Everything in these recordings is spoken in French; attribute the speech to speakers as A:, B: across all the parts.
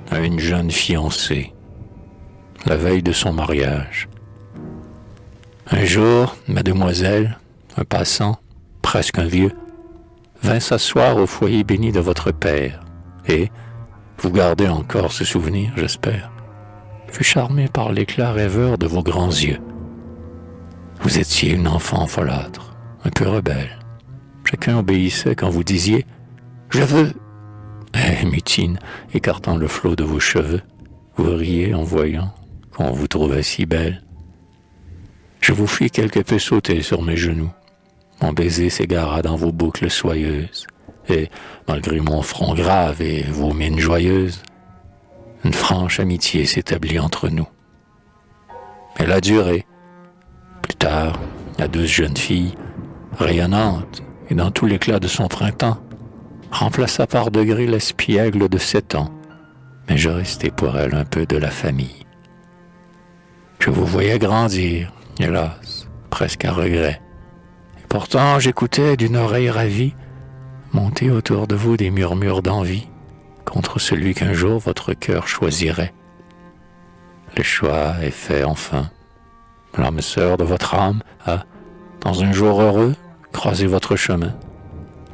A: à une jeune fiancée, la veille de son mariage. Un jour, mademoiselle, un passant, presque un vieux, vint s'asseoir au foyer béni de votre père, et, vous gardez encore ce souvenir, j'espère, fut charmé par l'éclat rêveur de vos grands yeux. Vous étiez une enfant folâtre, un peu rebelle. Chacun obéissait quand vous disiez « Je veux !» Eh, mutine, écartant le flot de vos cheveux, vous riez en voyant qu'on vous trouvait si belle. Je vous fis quelque peu sauter sur mes genoux. Mon baiser s'égara dans vos boucles soyeuses, et, malgré mon front grave et vos mines joyeuses, une franche amitié s'établit entre nous. Elle a duré. Plus tard, la douce jeune fille, rayonnante et dans tout l'éclat de son printemps, remplaça par degrés l'espiègle de 7 ans, mais je restai pour elle un peu de la famille. Je vous voyais grandir, hélas, presque à regret. Et pourtant, j'écoutais d'une oreille ravie monter autour de vous des murmures d'envie contre celui qu'un jour votre cœur choisirait. Le choix est fait enfin. L'âme sœur de votre âme a, dans un jour heureux, croisé votre chemin.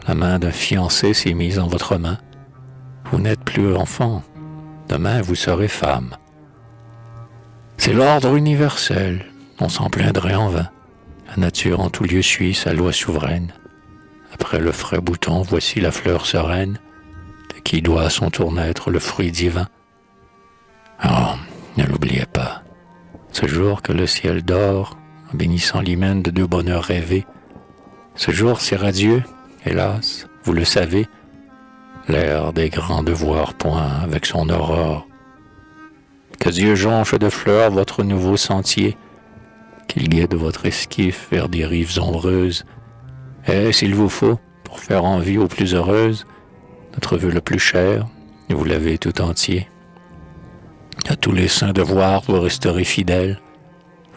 A: La main d'un fiancé s'est mise en votre main. Vous n'êtes plus enfant. Demain, vous serez femme. C'est l'ordre universel. On s'en plaindrait en vain. La nature en tout lieu suit sa loi souveraine. Après le frais bouton, voici la fleur sereine, de qui doit à son tour naître le fruit divin. Oh, ne l'oubliez pas. Ce jour que le ciel dort, en bénissant l'hymen de 2 bonheurs rêvés. Ce jour si radieux, hélas, vous le savez, l'air des grands devoirs point avec son aurore. Que Dieu jonche de fleurs votre nouveau sentier, qu'il guide votre esquif vers des rives ombreuses, et, s'il vous faut, pour faire envie aux plus heureuses, notre vœu le plus cher, vous l'avez tout entier. À tous les saints devoirs, vous resterez fidèles,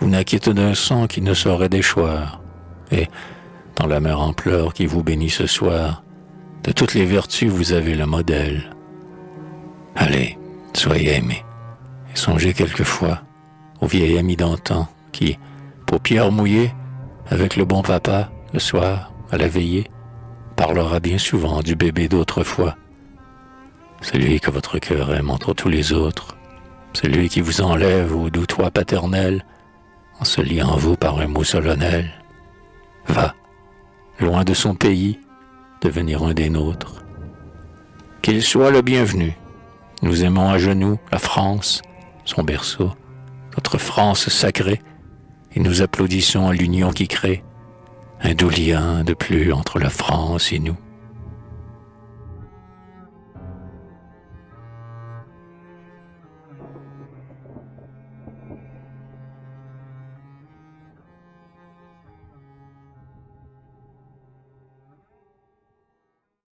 A: vous n'inquiétez d'un sang qui ne saurait déchoir, et, dans la mer en pleurs qui vous bénit ce soir, de toutes les vertus vous avez le modèle. Allez, soyez aimés, et songez quelquefois au vieil ami d'antan qui, paupières mouillées, avec le bon papa, le soir, à la veillée, parlera bien souvent du bébé d'autrefois. Celui que votre cœur aime entre tous les autres, celui qui vous enlève au doux toit paternel, en se liant à vous par un mot solennel. Va, loin de son pays, devenir un des nôtres. Qu'il soit le bienvenu. Nous aimons à genoux la France, son berceau, notre France sacrée, et nous applaudissons à l'union qui crée un doux lien de plus entre la France et nous.